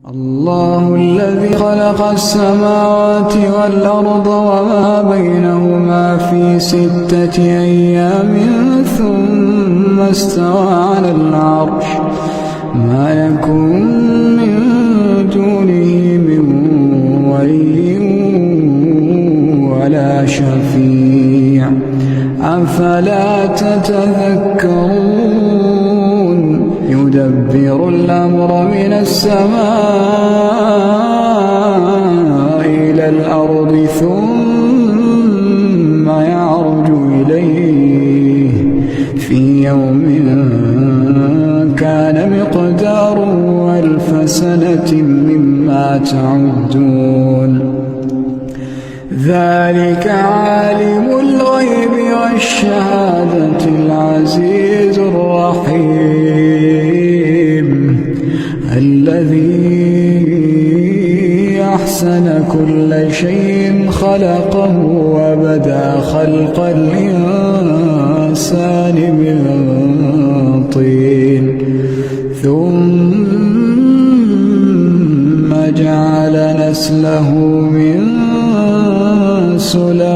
الله الذي خلق السماوات والأرض وما بينهما في 6 أيام ثم استوى على العرش ما يكون من دونه من ولي ولا شفيع أفلا تتذكرون يدبر الأمر من السماء إلى الأرض ثم يعرج إليه في يوم كان مقداره 1000 سنة مما تعدون ذلك عالم الغيب والشهادة العزيز الرحيم الذي أحسن كل شيء خلقه وبدأ خلق الإنسان من طين ثم جعل نسله من سلالة